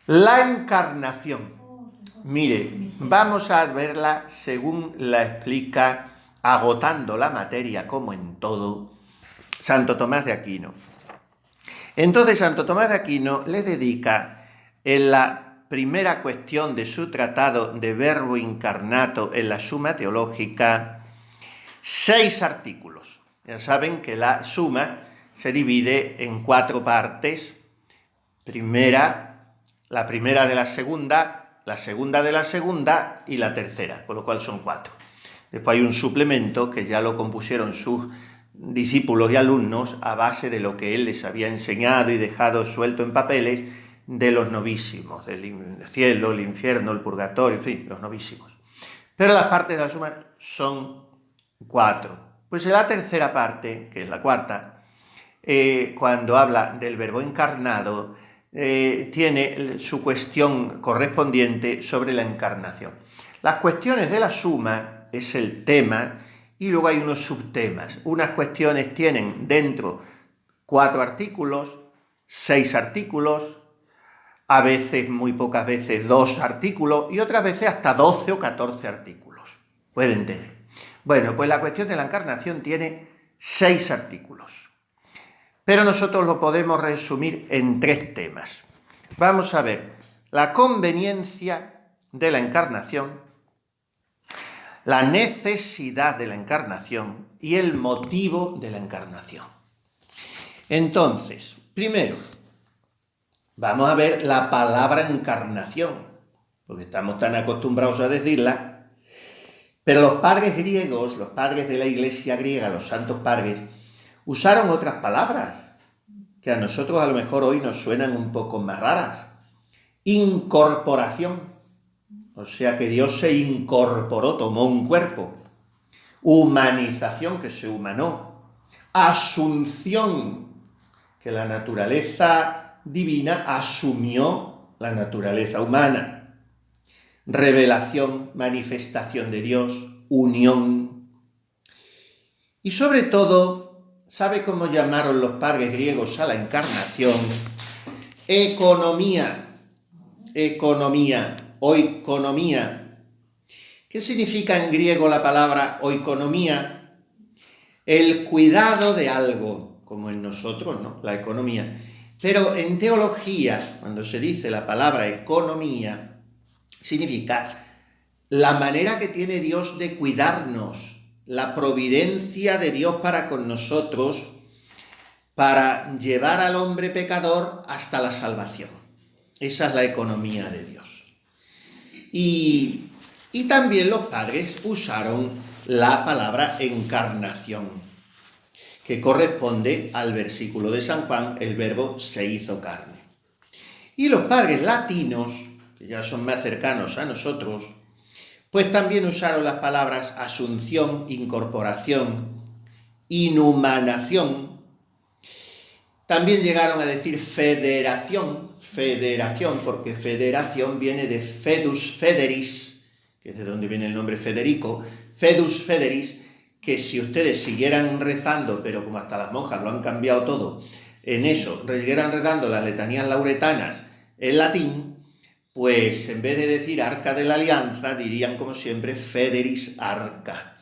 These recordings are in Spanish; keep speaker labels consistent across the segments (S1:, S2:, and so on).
S1: La encarnación. Mire, vamos a verla según la explica, agotando la materia como en todo, Santo Tomás de Aquino. Entonces Santo Tomás de Aquino le dedica en la primera cuestión de su tratado de Verbo Incarnato en la Suma Teológica 6 artículos. Ya saben que la suma se divide en 4 partes. La primera de la segunda de la segunda y la tercera, con lo cual son 4. Después hay un suplemento que ya lo compusieron sus discípulos y alumnos a base de lo que él les había enseñado y dejado suelto en papeles de los novísimos, del cielo, el infierno, el purgatorio, en fin, los novísimos. Pero las partes de la suma son 4. Pues en la tercera parte, que es la cuarta, cuando habla del verbo encarnado, tiene su cuestión correspondiente sobre la encarnación. Las cuestiones de la suma es el tema y luego hay unos subtemas. Unas cuestiones tienen dentro 4 artículos, 6 artículos, a veces, muy pocas veces, 2 artículos y otras veces hasta 12 o 14 artículos. Pueden tener. Bueno, pues la cuestión de la encarnación tiene 6 artículos. Pero nosotros lo podemos resumir en 3 temas. Vamos a ver la conveniencia de la encarnación, la necesidad de la encarnación y el motivo de la encarnación. Entonces, primero, vamos a ver la palabra encarnación, porque estamos tan acostumbrados a decirla, pero los padres griegos, los padres de la Iglesia griega, los santos padres, usaron otras palabras que a nosotros a lo mejor hoy nos suenan un poco más raras. Incorporación, o sea que Dios se incorporó, tomó un cuerpo. Humanización, que se humanó. Asunción, que la naturaleza divina asumió la naturaleza humana. Revelación, manifestación de Dios, unión. Y sobre todo, ¿sabe cómo llamaron los padres griegos a la encarnación? Economía, oikonomía. ¿Qué significa en griego la palabra oikonomía? El cuidado de algo, como en nosotros, ¿no? La economía. Pero en teología, cuando se dice la palabra economía, significa la manera que tiene Dios de cuidarnos, la providencia de Dios para con nosotros, para llevar al hombre pecador hasta la salvación. Esa es la economía de Dios. Y también los padres usaron la palabra encarnación, que corresponde al versículo de San Juan, el verbo se hizo carne. Y los padres latinos, que ya son más cercanos a nosotros, pues también usaron las palabras asunción, incorporación, inhumanación. También llegaron a decir federación, porque federación viene de fedus federis, que es de donde viene el nombre Federico, fedus federis, que si ustedes siguieran rezando, pero como hasta las monjas lo han cambiado todo, en eso, siguieran rezando las letanías lauretanas en latín, pues en vez de decir arca de la alianza, dirían como siempre federis arca,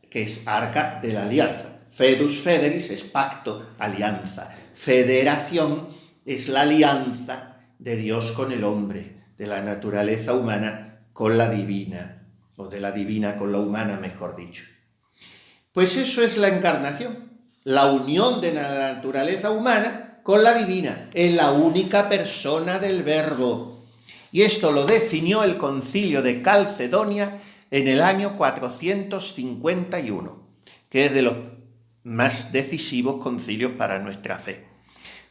S1: que es arca de la alianza. Fedus federis es pacto, alianza. Federación es la alianza de Dios con el hombre, de la naturaleza humana con la divina, o de la divina con la humana, mejor dicho. Pues eso es la encarnación, la unión de la naturaleza humana con la divina, en la única persona del Verbo. Y esto lo definió el Concilio de Calcedonia en el año 451, que es de los más decisivos concilios para nuestra fe.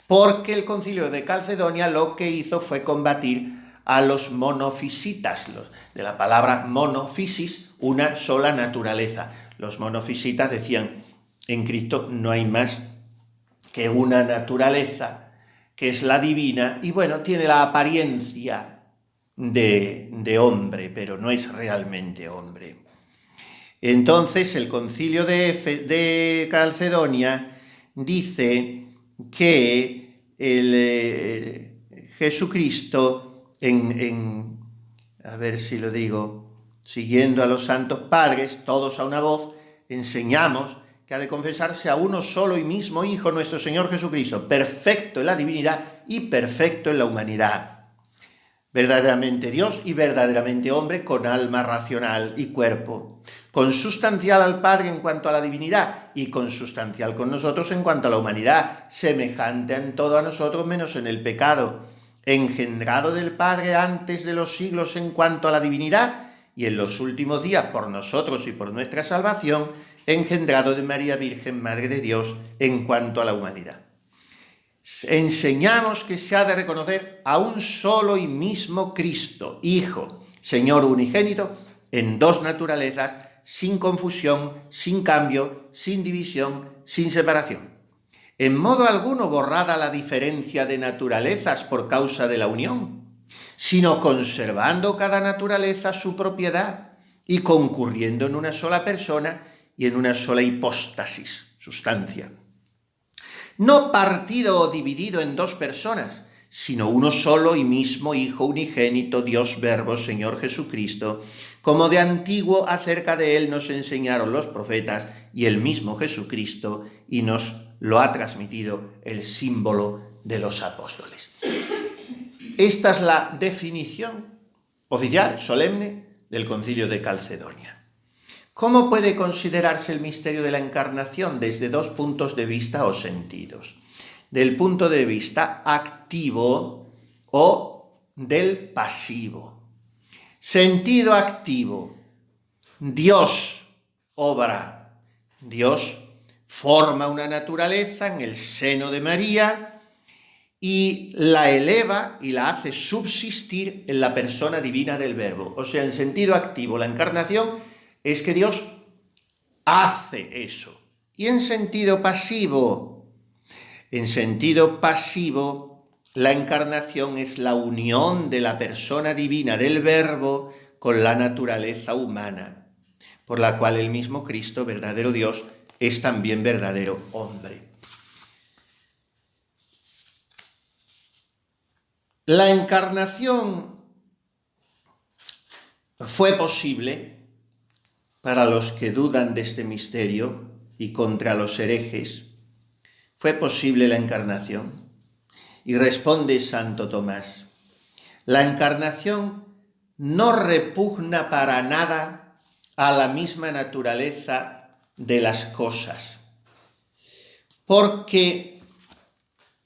S1: Porque el Concilio de Calcedonia lo que hizo fue combatir a los monofisitas, de la palabra monofisis, una sola naturaleza. Los monofisitas decían, en Cristo no hay más que una naturaleza, que es la divina, y bueno, tiene la apariencia de hombre, pero no es realmente hombre. Entonces el Concilio de Calcedonia dice que Jesucristo, a ver si lo digo, siguiendo a los santos padres, todos a una voz, enseñamos que ha de confesarse a uno solo y mismo Hijo, nuestro Señor Jesucristo, perfecto en la divinidad y perfecto en la humanidad, verdaderamente Dios y verdaderamente hombre, con alma racional y cuerpo, consustancial al Padre en cuanto a la divinidad y consustancial con nosotros en cuanto a la humanidad, semejante en todo a nosotros menos en el pecado, engendrado del Padre antes de los siglos en cuanto a la divinidad y en los últimos días por nosotros y por nuestra salvación, engendrado de María Virgen, Madre de Dios, en cuanto a la humanidad. Enseñamos que se ha de reconocer a un solo y mismo Cristo, Hijo, Señor unigénito, en dos naturalezas, sin confusión, sin cambio, sin división, sin separación. En modo alguno borrada la diferencia de naturalezas por causa de la unión, sino conservando cada naturaleza su propiedad y concurriendo en una sola persona y en una sola hipóstasis, sustancia. No partido o dividido en dos personas, sino uno solo y mismo Hijo unigénito, Dios Verbo, Señor Jesucristo, como de antiguo acerca de él nos enseñaron los profetas y el mismo Jesucristo, y nos lo ha transmitido el símbolo de los apóstoles. Esta es la definición oficial, solemne, del Concilio de Calcedonia. ¿Cómo puede considerarse el misterio de la encarnación? Desde dos puntos de vista o sentidos. Del punto de vista activo o del pasivo. Sentido activo. Dios obra. Dios forma una naturaleza en el seno de María y la eleva y la hace subsistir en la persona divina del Verbo. O sea, en sentido activo, la encarnación es que Dios hace eso. Y en sentido pasivo, la encarnación es la unión de la persona divina del Verbo con la naturaleza humana, por la cual el mismo Cristo, verdadero Dios, es también verdadero hombre. La encarnación fue posible para los que dudan de este misterio y contra los herejes. Fue posible la encarnación. Y responde Santo Tomás: la encarnación no repugna para nada a la misma naturaleza de las cosas, porque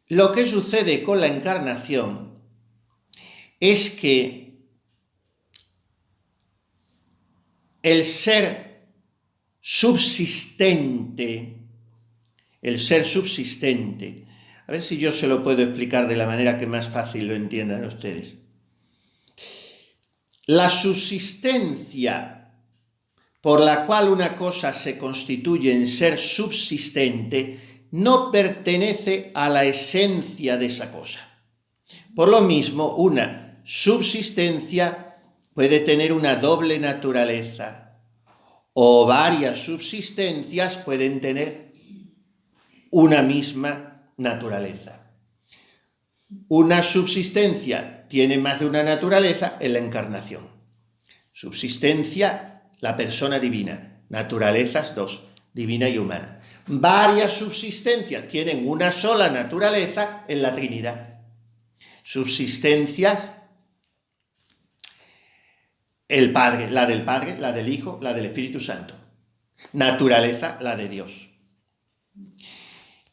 S1: lo que sucede con la encarnación es que el ser subsistente, a ver si yo se lo puedo explicar de la manera que más fácil lo entiendan ustedes. La subsistencia por la cual una cosa se constituye en ser subsistente no pertenece a la esencia de esa cosa. Por lo mismo, una subsistencia puede tener una doble naturaleza, o varias subsistencias pueden tener una misma naturaleza. Una subsistencia tiene más de una naturaleza en la encarnación. Subsistencia, la persona divina. Naturalezas, dos, divina y humana. Varias subsistencias tienen una sola naturaleza en la Trinidad. Subsistencias, el Padre, la del Hijo, la del Espíritu Santo. Naturaleza, la de Dios.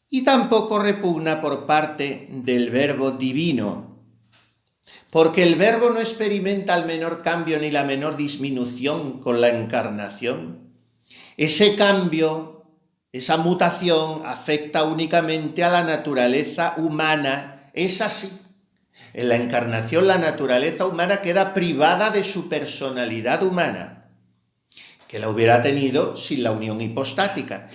S1: Y tampoco repugna por parte del Verbo divino, porque el Verbo no experimenta el menor cambio ni la menor disminución con la encarnación. Ese cambio, esa mutación, afecta únicamente a la naturaleza humana. Es así. En la encarnación la naturaleza humana queda privada de su personalidad humana, que la hubiera tenido sin la unión hipostática.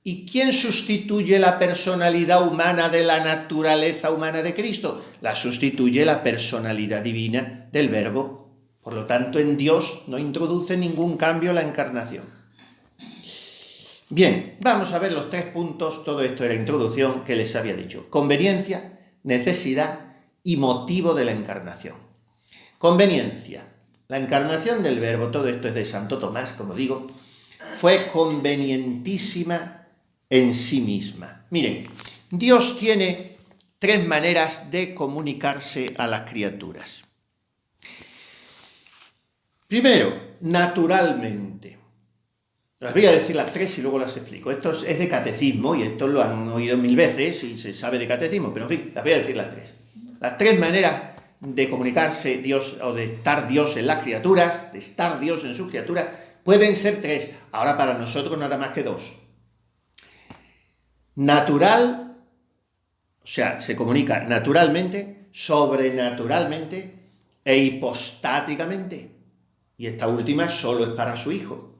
S1: ¿Y quién sustituye la personalidad humana de la naturaleza humana de Cristo? La sustituye la personalidad divina del Verbo. Por lo tanto, en Dios no introduce ningún cambio la encarnación. Bien, vamos a ver los 3 puntos. Todo esto era introducción que les había dicho. Conveniencia, necesidad y motivo de la encarnación. Conveniencia. La encarnación del Verbo, todo esto es de Santo Tomás, como digo, fue convenientísima en sí misma. Miren, Dios tiene 3 maneras de comunicarse a las criaturas. Primero, naturalmente. Las voy a decir las 3 y luego las explico. Esto es de catecismo y esto lo han oído 1000 veces y se sabe de catecismo, pero en fin, las voy a decir las 3. Las 3 maneras de comunicarse Dios o de estar Dios en las criaturas, de estar Dios en sus criaturas, pueden ser 3. Ahora para nosotros nada más que 2. Natural, o sea, se comunica naturalmente, sobrenaturalmente e hipostáticamente. Y esta última solo es para su Hijo.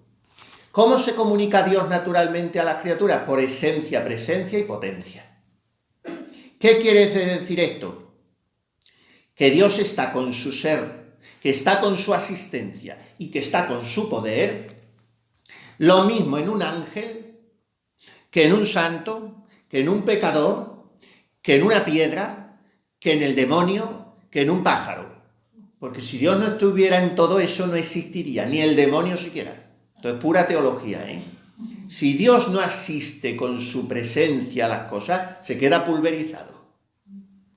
S1: ¿Cómo se comunica Dios naturalmente a las criaturas? Por esencia, presencia y potencia. ¿Qué quiere decir esto? Que Dios está con su ser, que está con su asistencia y que está con su poder, lo mismo en un ángel, que en un santo, que en un pecador, que en una piedra, que en el demonio, que en un pájaro. Porque si Dios no estuviera en todo eso, no existiría, ni el demonio siquiera. Esto es pura teología, ¿eh? Si Dios no asiste con su presencia a las cosas, se queda pulverizado.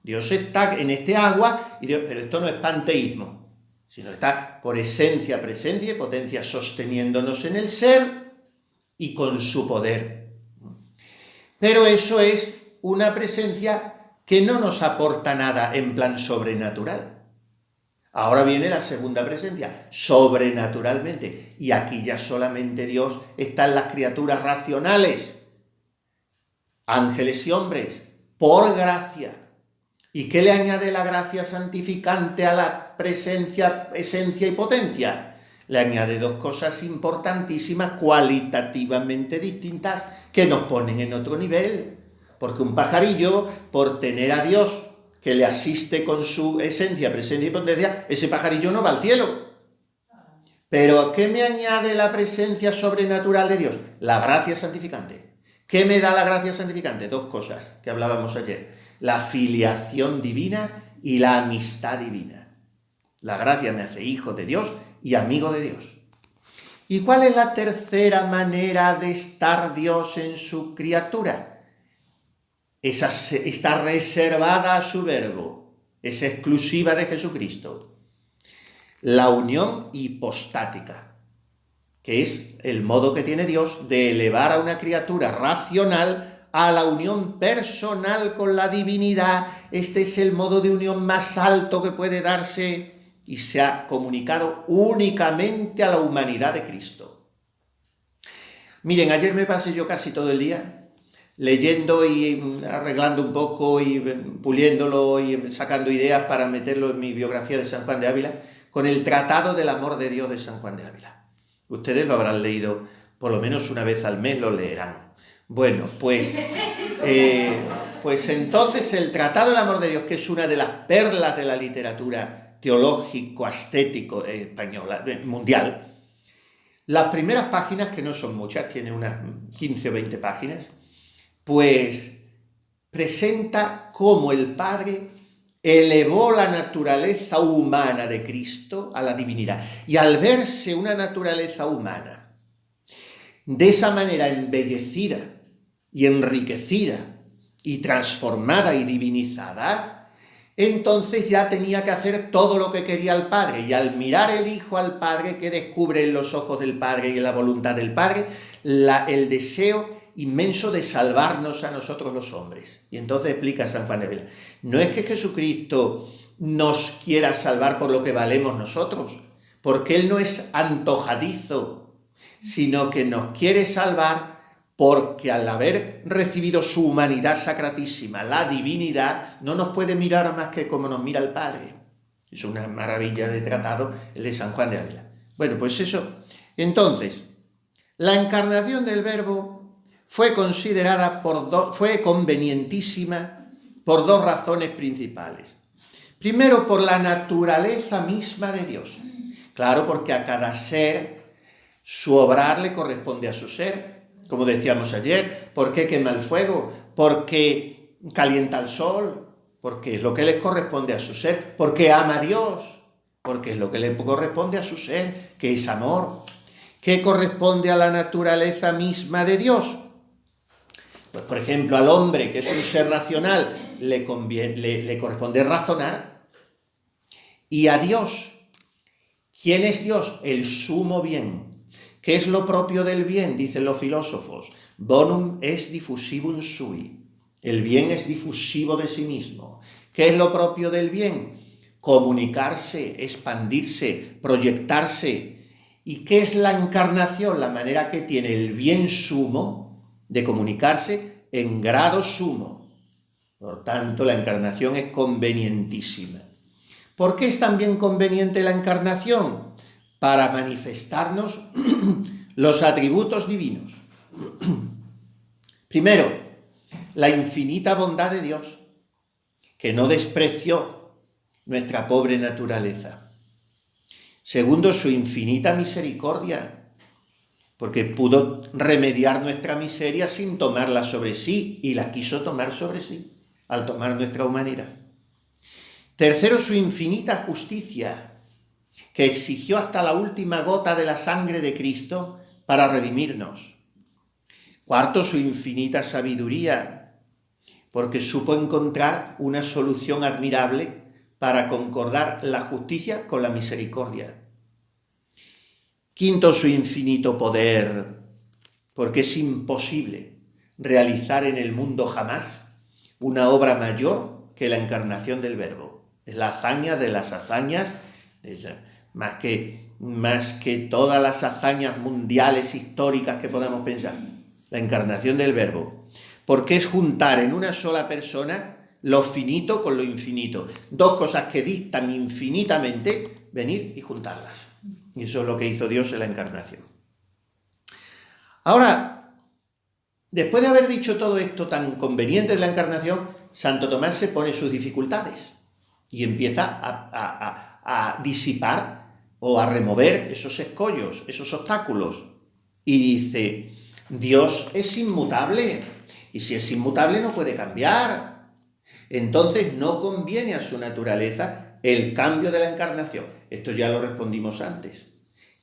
S1: Dios está en este agua, pero esto no es panteísmo, sino está por esencia, presencia y potencia sosteniéndonos en el ser y con su poder. Pero eso es una presencia que no nos aporta nada en plan sobrenatural. Ahora viene la segunda presencia, sobrenaturalmente. Y aquí ya solamente Dios está en las criaturas racionales, ángeles y hombres, por gracia. ¿Y qué le añade la gracia santificante a la presencia, esencia y potencia? Le añade 2 cosas importantísimas, cualitativamente distintas, que nos ponen en otro nivel. Porque un pajarillo, por tener a Dios que le asiste con su esencia, presencia y potencia, ese pajarillo no va al cielo. Pero ¿qué me añade la presencia sobrenatural de Dios? La gracia santificante. ¿Qué me da la gracia santificante? 2 cosas que hablábamos ayer. La filiación divina y la amistad divina. La gracia me hace hijo de Dios y amigo de Dios. ¿Y cuál es la tercera manera de estar Dios en su criatura? Esa está reservada a su Verbo, es exclusiva de Jesucristo. La unión hipostática, que es el modo que tiene Dios de elevar a una criatura racional a la unión personal con la divinidad. Este es el modo de unión más alto que puede darse y se ha comunicado únicamente a la humanidad de Cristo. Miren, ayer me pasé yo casi todo el día leyendo y arreglando un poco y puliéndolo y sacando ideas para meterlo en mi biografía de San Juan de Ávila, con el Tratado del Amor de Dios de San Juan de Ávila. Ustedes lo habrán leído, por lo menos una vez al mes lo leerán. Bueno, pues entonces el Tratado del Amor de Dios, que es una de las perlas de la literatura teológico-ascético española, mundial, las primeras páginas, que no son muchas, tiene unas 15 o 20 páginas, pues presenta cómo el Padre elevó la naturaleza humana de Cristo a la divinidad. Y al verse una naturaleza humana de esa manera embellecida y enriquecida y transformada y divinizada, entonces ya tenía que hacer todo lo que quería el Padre. Y al mirar el Hijo al Padre, que descubre en los ojos del Padre y en la voluntad del Padre el deseo inmenso de salvarnos a nosotros los hombres. Y entonces explica San Juan de Ávila, no es que Jesucristo nos quiera salvar por lo que valemos nosotros, porque Él no es antojadizo, sino que nos quiere salvar porque al haber recibido su humanidad sacratísima, la divinidad, no nos puede mirar más que como nos mira el Padre. Es una maravilla de tratado el de San Juan de Ávila. Bueno, pues eso. Entonces, la encarnación del Verbo fue considerada fue convenientísima por 2 razones principales. Primero, por la naturaleza misma de Dios. Claro, porque a cada ser su obrar le corresponde a su ser. Como decíamos ayer, ¿por qué quema el fuego? ¿Por qué calienta el sol? porque es lo que le corresponde a su ser, porque ama a Dios, porque es lo que le corresponde a su ser, que es amor. ¿Qué corresponde a la naturaleza misma de Dios? Pues, por ejemplo, al hombre, que es un ser racional, le corresponde razonar. Y a Dios, ¿quién es Dios? El sumo bien. ¿Qué es lo propio del bien? Dicen los filósofos. Bonum est diffusivum sui. El bien es difusivo de sí mismo. ¿Qué es lo propio del bien? Comunicarse, expandirse, proyectarse. ¿Y qué es la encarnación? La manera que tiene el bien sumo de comunicarse en grado sumo. Por tanto, la encarnación es convenientísima. ¿Por qué es también conveniente la encarnación? Para manifestarnos los atributos divinos. Primero, la infinita bondad de Dios, que no despreció nuestra pobre naturaleza. Segundo, su infinita misericordia, porque pudo remediar nuestra miseria sin tomarla sobre sí, y la quiso tomar sobre sí, al tomar nuestra humanidad. Tercero, su infinita justicia, que exigió hasta la última gota de la sangre de Cristo para redimirnos. Cuarto, su infinita sabiduría, porque supo encontrar una solución admirable para concordar la justicia con la misericordia. Quinto, su infinito poder, porque es imposible realizar en el mundo jamás una obra mayor que la encarnación del Verbo. Es la hazaña de las hazañas, más que todas las hazañas mundiales históricas que podamos pensar. La encarnación del Verbo, porque es juntar en una sola persona lo finito con lo infinito. Dos cosas que distan infinitamente, venir y juntarlas. Y eso es lo que hizo Dios en la encarnación. Ahora, después de haber dicho todo esto tan conveniente de la encarnación, Santo Tomás se pone sus dificultades y empieza a disipar o a remover esos escollos, esos obstáculos. Y dice, Dios es inmutable, y si es inmutable no puede cambiar. Entonces no conviene a su naturaleza el cambio de la encarnación. Esto ya lo respondimos antes,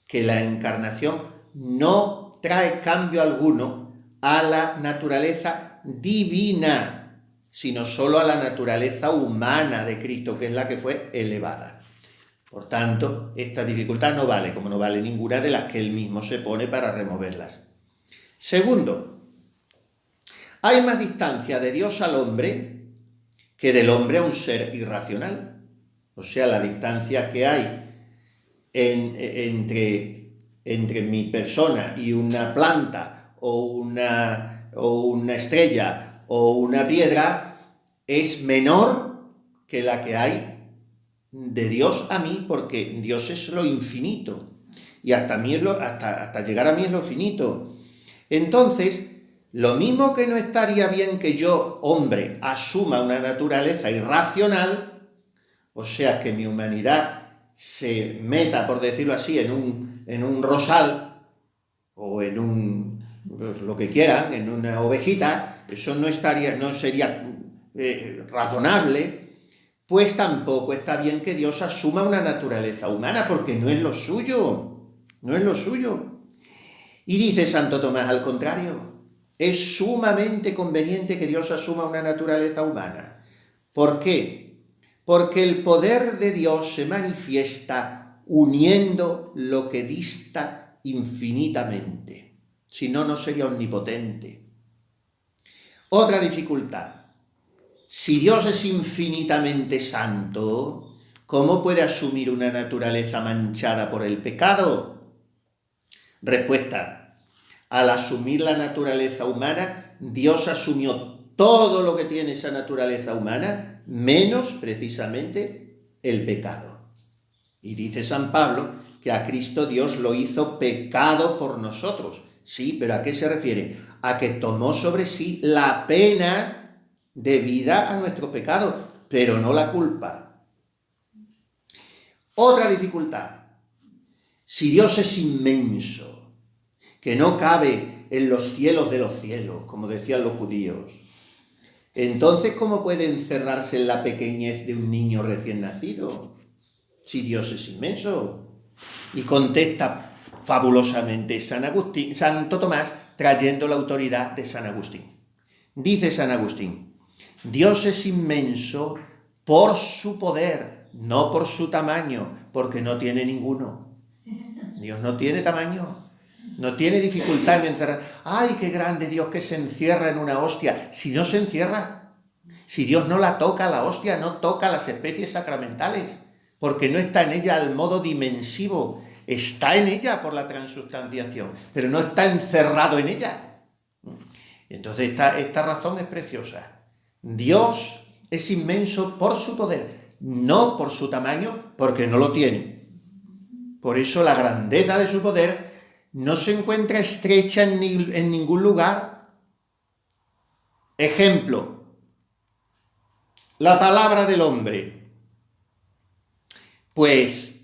S1: que la encarnación no trae cambio alguno a la naturaleza divina, sino solo a la naturaleza humana de Cristo, que es la que fue elevada. Por tanto, esta dificultad no vale, como no vale ninguna de las que él mismo se pone para removerlas. Segundo, hay más distancia de Dios al hombre que del hombre a un ser irracional. O sea, la distancia que hay entre mi persona y una planta o una estrella o una piedra es menor que la que hay de Dios a mí, porque Dios es lo infinito y hasta llegar a mí es lo finito. Entonces, lo mismo que no estaría bien que yo, hombre, asuma una naturaleza irracional, o sea, que mi humanidad se meta, por decirlo así, en un rosal o pues, lo que quieran, en una ovejita, eso no sería razonable. Pues tampoco está bien que Dios asuma una naturaleza humana, porque no es lo suyo, no es lo suyo. Y dice Santo Tomás, al contrario, es sumamente conveniente que Dios asuma una naturaleza humana. ¿Por qué? Porque el poder de Dios se manifiesta uniendo lo que dista infinitamente. Si no, no sería omnipotente. Otra dificultad. Si Dios es infinitamente santo, ¿cómo puede asumir una naturaleza manchada por el pecado? Respuesta. Al asumir la naturaleza humana, Dios asumió todo lo que tiene esa naturaleza humana, menos precisamente el pecado. Y dice San Pablo que a Cristo Dios lo hizo pecado por nosotros. Sí, pero ¿a qué se refiere? A que tomó sobre sí la pena debida a nuestro pecado, pero no la culpa. Otra dificultad. Si Dios es inmenso, que no cabe en los cielos de los cielos, como decían los judíos, Entonces, ¿cómo puede encerrarse en la pequeñez de un niño recién nacido? Si Dios es inmenso. Y contesta fabulosamente Santo Tomás, trayendo la autoridad de San Agustín. Dice San Agustín: Dios es inmenso por su poder, no por su tamaño, porque no tiene ninguno. Dios no tiene tamaño, no tiene dificultad en encerrar. ¡Ay, qué grande Dios que se encierra en una hostia! Si no se encierra, si Dios no la toca, la hostia no toca las especies sacramentales, porque no está en ella al modo dimensivo, está en ella por la transubstanciación, pero no está encerrado en ella. Entonces esta razón es preciosa. Dios es inmenso por su poder, no por su tamaño, porque no lo tiene. Por eso la grandeza de su poder no se encuentra estrecha en ningún lugar. Ejemplo, la palabra del hombre, pues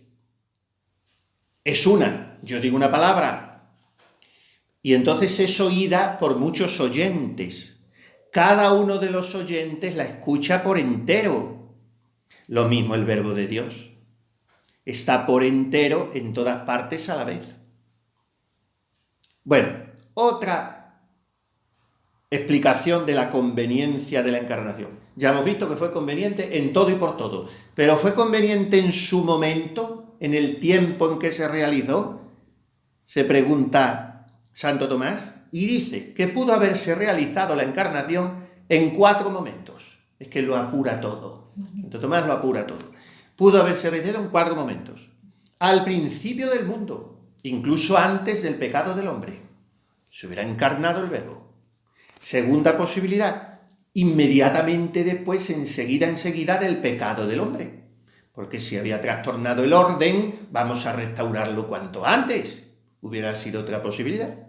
S1: es una, yo digo una palabra, y entonces es oída por muchos oyentes. Cada uno de los oyentes la escucha por entero. Lo mismo el verbo de Dios. Está por entero en todas partes a la vez. Bueno, otra explicación de la conveniencia de la encarnación. Ya hemos visto que fue conveniente en todo y por todo, pero ¿fue conveniente en su momento, en el tiempo en que se realizó? Se pregunta Santo Tomás, y dice que pudo haberse realizado la encarnación en 4 momentos. Es que lo apura todo. Santo Tomás lo apura todo. Pudo haberse realizado en 4 momentos. Al principio del mundo, incluso antes del pecado del hombre, se hubiera encarnado el Verbo. Segunda posibilidad, inmediatamente después, enseguida del pecado del hombre. Porque si había trastornado el orden, vamos a restaurarlo cuanto antes. Hubiera sido otra posibilidad.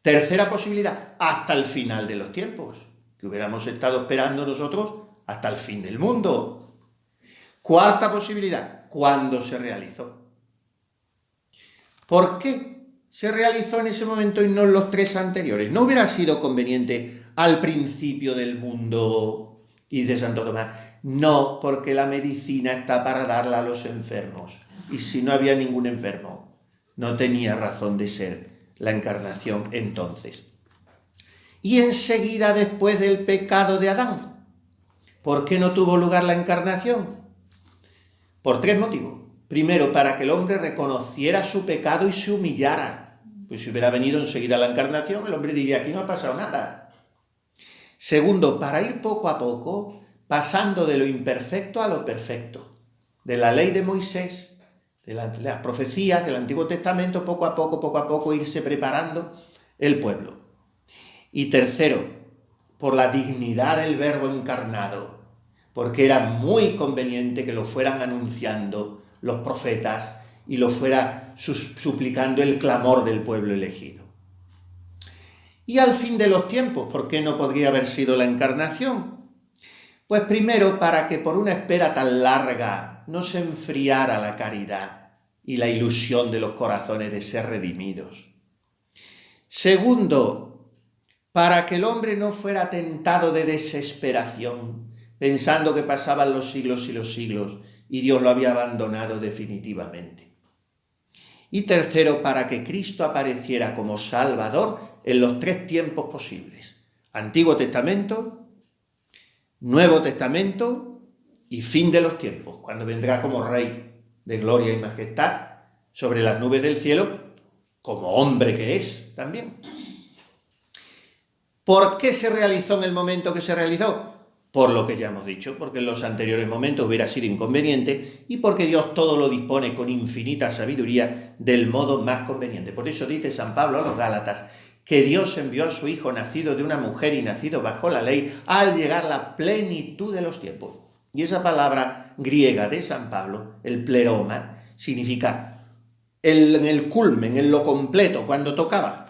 S1: Tercera posibilidad, hasta el final de los tiempos, que hubiéramos estado esperando nosotros hasta el fin del mundo. Cuarta posibilidad, ¿cuándo se realizó? ¿Por qué se realizó en ese momento y no en los 3 anteriores? ¿No hubiera sido conveniente al principio del mundo? Y dice Santo Tomás, no, porque la medicina está para darla a los enfermos. Y si no había ningún enfermo, no tenía razón de ser la encarnación entonces. Y enseguida después del pecado de Adán. ¿Por qué no tuvo lugar la encarnación? Por 3 motivos. Primero, para que el hombre reconociera su pecado y se humillara. Pues si hubiera venido enseguida la encarnación, el hombre diría, aquí no ha pasado nada. Segundo, para ir poco a poco, pasando de lo imperfecto a lo perfecto. De la ley de Moisés, de las profecías del Antiguo Testamento, poco a poco, irse preparando el pueblo. Y tercero, por la dignidad del Verbo encarnado, porque era muy conveniente que lo fueran anunciando los profetas y lo fuera suplicando el clamor del pueblo elegido. Y al fin de los tiempos, ¿por qué no podría haber sido la encarnación? Pues primero, para que por una espera tan larga no se enfriara la caridad y la ilusión de los corazones de ser redimidos. Segundo, para que el hombre no fuera tentado de desesperación, pensando que pasaban los siglos y los siglos y Dios lo había abandonado definitivamente. Y tercero, para que Cristo apareciera como Salvador en los 3 tiempos posibles: Antiguo Testamento, Nuevo Testamento y fin de los tiempos, cuando vendrá como Rey de gloria y majestad sobre las nubes del cielo, como hombre que es también. ¿Por qué se realizó en el momento que se realizó? Por lo que ya hemos dicho, porque en los anteriores momentos hubiera sido inconveniente y porque Dios todo lo dispone con infinita sabiduría del modo más conveniente. Por eso dice San Pablo a los Gálatas que Dios envió a su Hijo nacido de una mujer y nacido bajo la ley al llegar la plenitud de los tiempos. Y esa palabra griega de San Pablo, el pleroma, significa en el culmen, en lo completo, cuando tocaba.